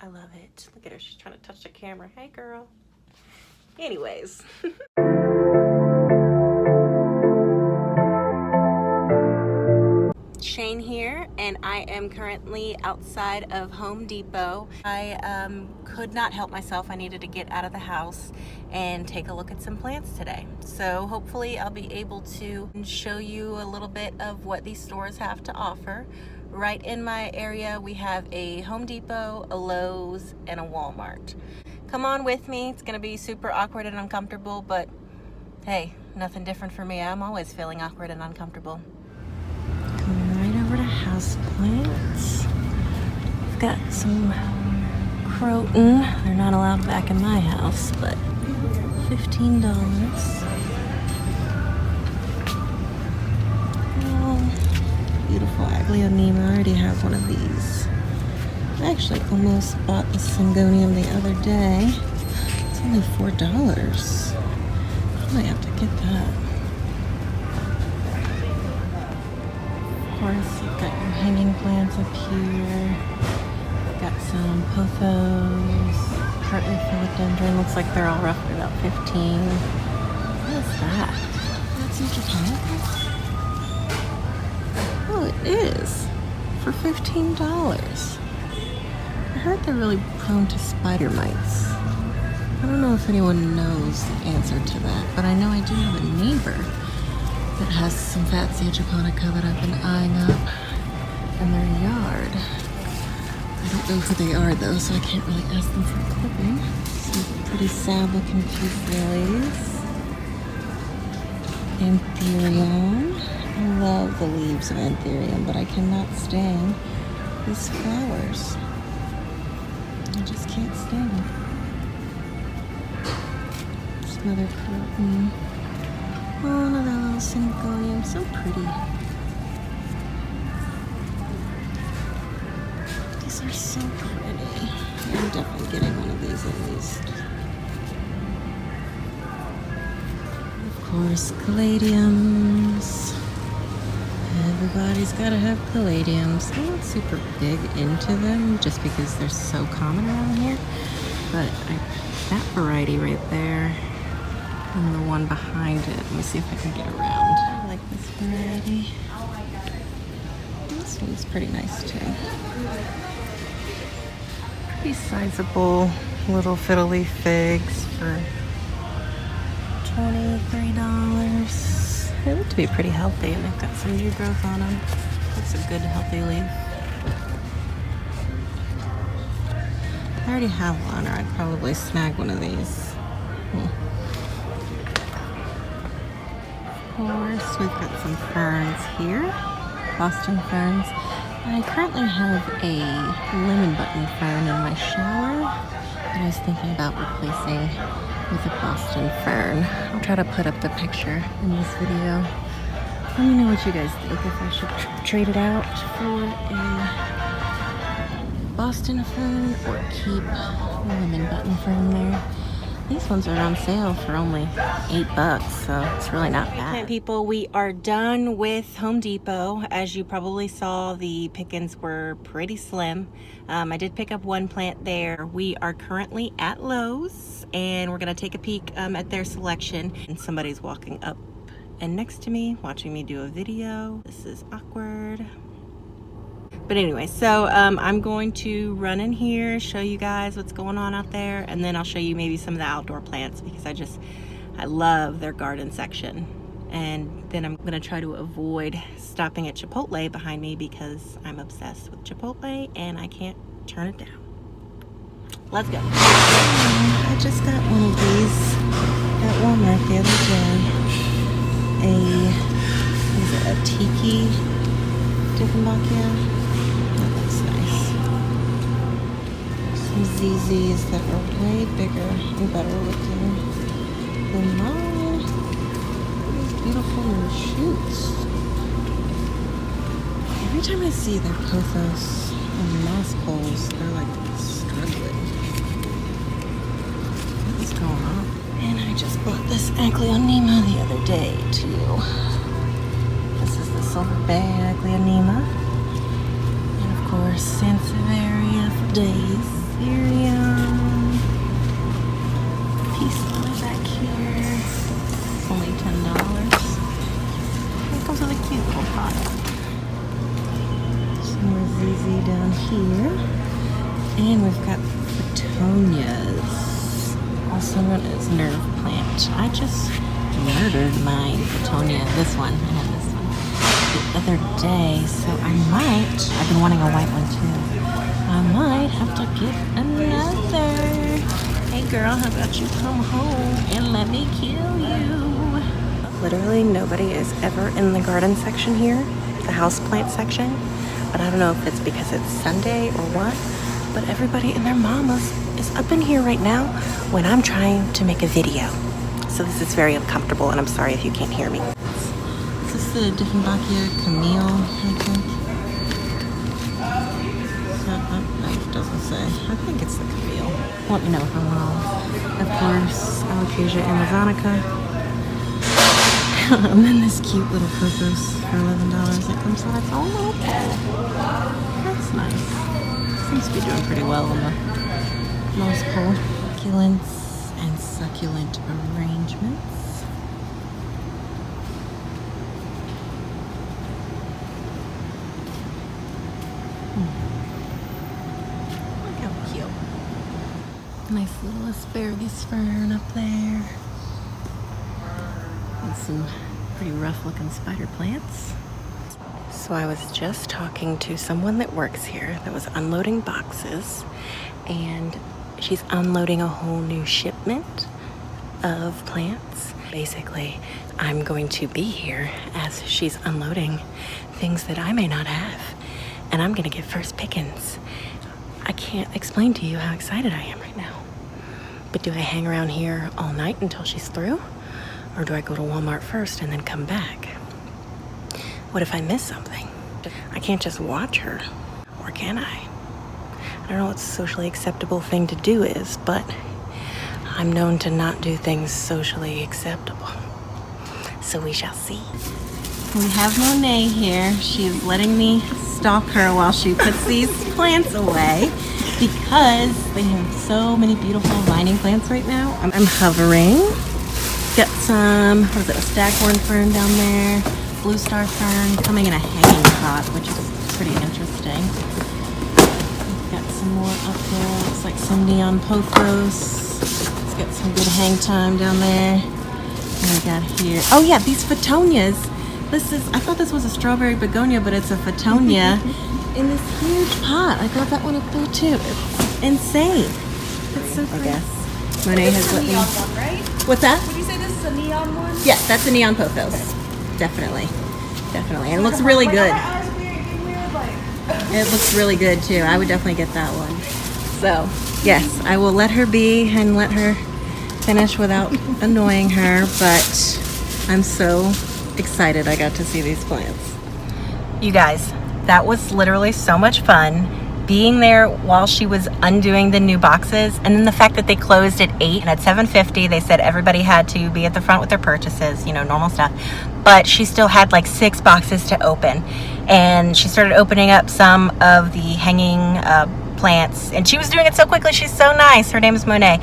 I love it. Look at her, she's trying to touch the camera. Hey girl. Anyways. Shaine here, and I am currently outside of Home Depot. I could not help myself. I needed to get out of the house and take a look at some plants today. So hopefully I'll be able to show you a little bit of what these stores have to offer. Right in my area, we have a Home Depot, a Lowe's, and a Walmart. Come on with me. It's gonna be super awkward and uncomfortable, but hey, nothing different for me. I'm always feeling awkward and uncomfortable. Right over to houseplants. I've got some croton. They're not allowed back in my house, but $15. Oh, beautiful Argyroneura. I already have one of these. I actually almost bought the Syngonium the other day. It's only $4. I might have to get that. Of course, you've got your hanging plants up here. Got some pothos, partly philodendron. Looks like they're all roughly about 15. What is that? That's in Japan? Oh, it is. For $15. I heard they're really prone to spider mites. I don't know if anyone knows the answer to that, but I know I do have a neighbor that has some Fatsia japonica that I've been eyeing up in their yard. I don't know who they are though, so I can't really ask them for a clipping. Some pretty sad looking lilies. Anthurium. I love the leaves of Anthurium, but I cannot stand these flowers. I just can't stand them. Some other croton. Oh, another little Syngonium, so pretty. These are so pretty. I'm definitely getting one of these at least. Of course, caladiums. Everybody's gotta have caladiums. I'm not super big into them just because they're so common around here. But that variety right there, and the one behind it. Let me see if I can get around. I like this variety. This one's pretty nice too. Pretty sizable little fiddle leaf figs for $23. They look to be pretty healthy, and they've got some new growth on them. That's a good healthy leaf. I already have one, or I'd probably snag one of these. Of course, we've got some ferns here, Boston ferns. I currently have a lemon button fern in my shower that I was thinking about replacing with a Boston fern. I'll try to put up the picture in this video. Let me know what you guys think, if I should trade it out for a Boston fern or keep the lemon button fern there. These ones are on sale for only $8, so it's really not bad. Plant people, we are done with Home Depot. As you probably saw, the pickings were pretty slim. I did pick up one plant there. We are currently at Lowe's, and we're gonna take a peek at their selection. And somebody's walking up and next to me, watching me do a video. This is awkward. But anyway, so I'm going to run in here, show you guys what's going on out there, and then I'll show you maybe some of the outdoor plants because I love their garden section. And then I'm gonna try to avoid stopping at Chipotle behind me because I'm obsessed with Chipotle and I can't turn it down. Let's go. I just got one of these at Walmart the other day. Is it a tiki Dieffenbachia? Some ZZs that are way bigger and better looking than mine. These beautiful new shoots. Every time I see their pothos and moss poles, they're like struggling. What is going on? And I just bought this Argyroneura the other day too. This is the Silver Bay Argyroneura. And of course, Sansevieria for days here. here. And we've got Fittonias, also known as nerve plant. I just murdered my Fittonia, this one. I have this one the other day, so I might, I've been wanting a white one too. I might have to get another. Hey girl, how about you come home and let me kill you? Literally nobody is ever in the garden section here, the houseplant section. But I don't know if it's because it's Sunday or what, but everybody and their mamas is up in here right now when I'm trying to make a video. So this is very uncomfortable, and I'm sorry if you can't hear me. Is this the Dieffenbachia Camille, I think? It doesn't say. I think it's the Camille. Let me know if I'm wrong. Of course, Alocasia amazonica. And then this cute little crocus for $11 that comes out its own little pole. That's nice. Seems to be doing pretty well on the most pole. Succulents and succulent arrangements. Look how cute. Nice little asparagus fern up there. And some pretty rough looking spider plants. So I was just talking to someone that works here that was unloading boxes, and she's unloading a whole new shipment of plants. Basically, I'm going to be here as she's unloading things that I may not have, and I'm gonna get first pickings. I can't explain to you how excited I am right now. But do I hang around here all night until she's through? Or do I go to Walmart first and then come back? What if I miss something? I can't just watch her, or can I? I don't know what the socially acceptable thing to do is, but I'm known to not do things socially acceptable. So we shall see. We have Monet here. She's letting me stalk her while she puts these plants away because they have so many beautiful vining plants right now. I'm hovering. Got some, what is it, a staghorn fern down there, blue star fern coming in a hanging pot, which is pretty interesting. We've got some more up there, looks like some neon pothos. It's got some good hang time down there. And we got here, oh yeah, these Fittonias. This is, I thought this was a strawberry begonia, but it's a Fittonia in this huge pot. I got that one up there too. It's insane. It's so pretty. I guess. Monet has let me. Right? What's that? Would you say this is a neon one? Yes, that's a neon pothos. Okay. Definitely. Definitely. And it looks really good. It looks really good too. I would definitely get that one. So, yes, I will let her be and let her finish without annoying her, but I'm so excited I got to see these plants. You guys, that was literally so much fun. Being there while she was undoing the new boxes, and then the fact that they closed at 8 and at 7:50 they said everybody had to be at the front with their purchases, you know, normal stuff, but she still had like 6 boxes to open, and she started opening up some of the hanging plants, and she was doing it so quickly. She's so nice. Her name is Monet.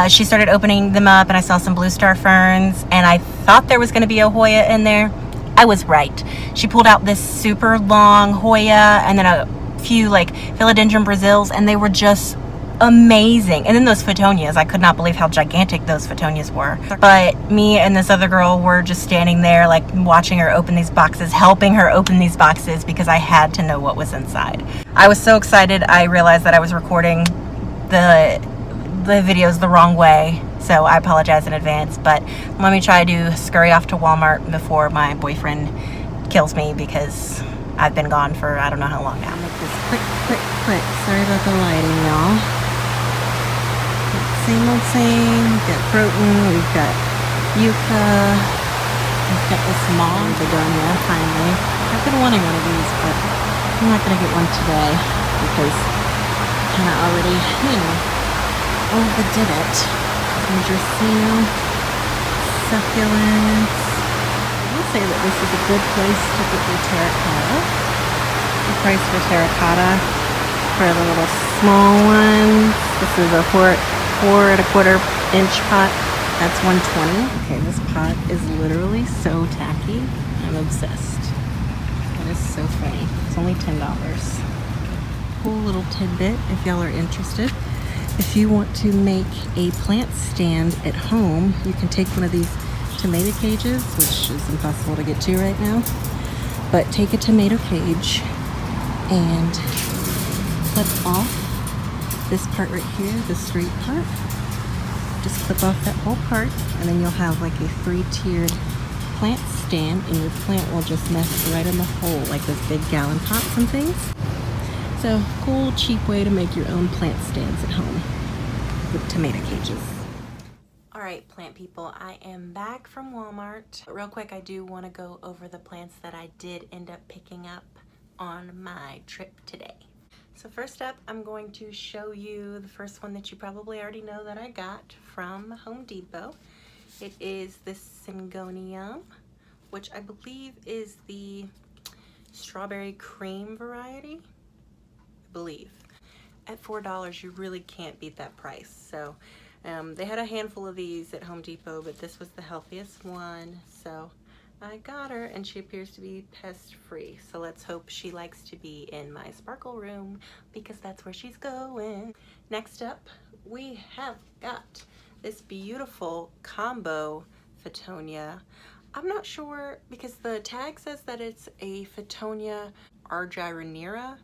She started opening them up, and I saw some blue star ferns, and I thought there was going to be a Hoya in there. I was right. She pulled out this super long Hoya and then a few like Philodendron Brasils, and they were just amazing. And then those Fittonias, I could not believe how gigantic those Fittonias were. But me and this other girl were just standing there like watching her open these boxes, helping her open these boxes because I had to know what was inside. I was so excited I realized that I was recording the videos the wrong way, so I apologize in advance. But let me try to scurry off to Walmart before my boyfriend kills me because I've been gone for I don't know how long now. Make this quick. Sorry about the lighting, y'all. Same old same. We've got Croton, we've got Yucca, we've got this Mom begonia, finally. I've been wanting one of these, but I'm not going to get one today because I kind of already, you know, overdid it. And Dracaena, succulents. I will say that this is a good place to get your terracotta. The price for terracotta for the little small ones. This is a 4 1/4 inch pot. That's $120. Okay, this pot is literally so tacky. I'm obsessed. That is so funny. It's only $10. cool little tidbit if y'all are interested. If you want to make a plant stand at home, you can take one of these tomato cages, which is impossible to get to right now, but take a tomato cage and clip off this part right here, the straight part. Just clip off that whole part, and then you'll have like a 3-tiered plant stand, and your plant will just nest right in the hole, like those big gallon pots and things. So, cool, cheap way to make your own plant stands at home with tomato cages. All right, plant people, I am back from Walmart. But real quick, I do want to go over the plants that I did end up picking up on my trip today. So first up, I'm going to show you the first one that you probably already know that I got from Home Depot. It is this Syngonium, which I believe is the strawberry cream variety, I believe. At $4, you really can't beat that price. So they had a handful of these at Home Depot, but this was the healthiest one. So I got her, and she appears to be pest-free. So let's hope she likes to be in my sparkle room, because that's where she's going. Next up, we have got this beautiful combo Fittonia. I'm not sure, because the tag says that it's a Fittonia Argyroneura.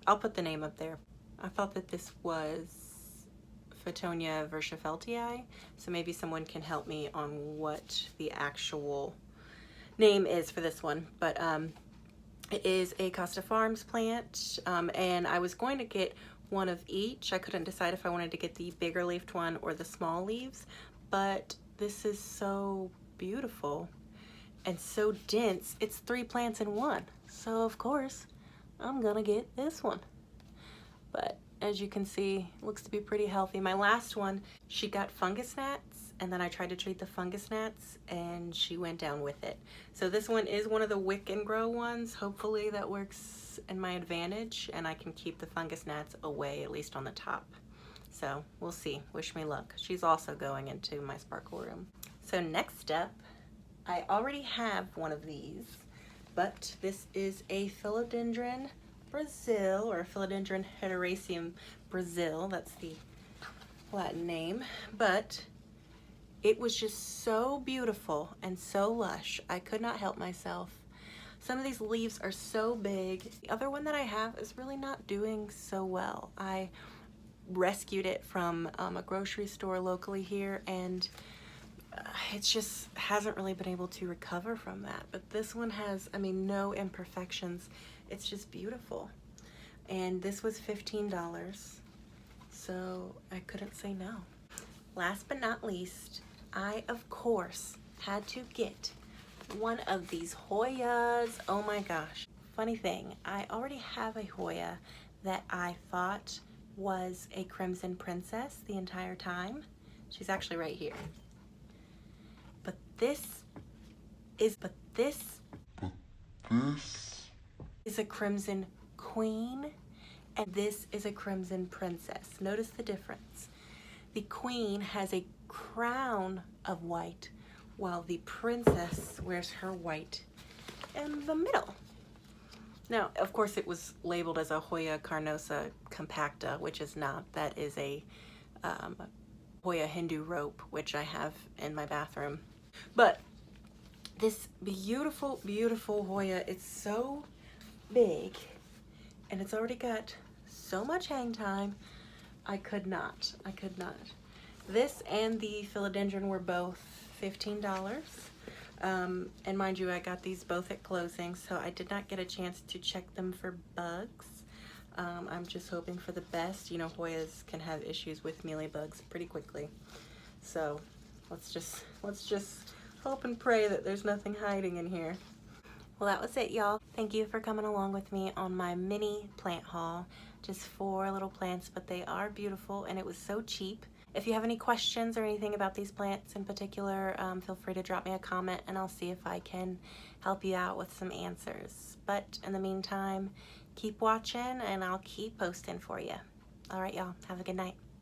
I'll put the name up there. I thought that this was Fittonia versafeltii, so maybe someone can help me on what the actual name is for this one. But it is a Costa Farms plant, and I was going to get one of each. I couldn't decide if I wanted to get the bigger leafed one or the small leaves, but this is so beautiful and so dense. It's 3 plants in one, so of course I'm gonna get this one. But as you can see, it looks to be pretty healthy. My last one, she got fungus gnats, and then I tried to treat the fungus gnats, and she went down with it. So this one is one of the wick and grow ones. Hopefully that works in my advantage, and I can keep the fungus gnats away, at least on the top. So we'll see. Wish me luck. She's also going into my sparkle room. So next up, I already have one of these, but this is a Philodendron Brasil, or Philodendron Hederaceum Brasil. That's the Latin name. But it was just so beautiful and so lush. I could not help myself. Some of these leaves are so big. The other one that I have is really not doing so well. I rescued it from a grocery store locally here, and it just hasn't really been able to recover from that. But this one has, I mean, no imperfections. It's just beautiful. And this was $15, so I couldn't say no. Last but not least, I, of course, had to get one of these Hoyas. Oh my gosh. Funny thing, I already have a Hoya that I thought was a Crimson Princess the entire time. She's actually right here. But this is a Crimson Queen, and this is a Crimson Princess. Notice the difference. The Queen has a crown of white, while the Princess wears her white in the middle. Now, of course, it was labeled as a Hoya Carnosa compacta, which is not. That is a Hoya Hindu rope, which I have in my bathroom. But this beautiful, beautiful Hoya, it's so big, and it's already got so much hang time. I could not. This and the Philodendron were both $15. And mind you, I got these both at closing, so I did not get a chance to check them for bugs. I'm just hoping for the best. You know, Hoyas can have issues with mealybugs pretty quickly. So let's just hope and pray that there's nothing hiding in here. Well, that was it, y'all. Thank you for coming along with me on my mini plant haul. Just 4 little plants, but they are beautiful, and it was so cheap. If you have any questions or anything about these plants in particular, feel free to drop me a comment, and I'll see if I can help you out with some answers. But in the meantime, keep watching, and I'll keep posting for you. All right, y'all. Have a good night.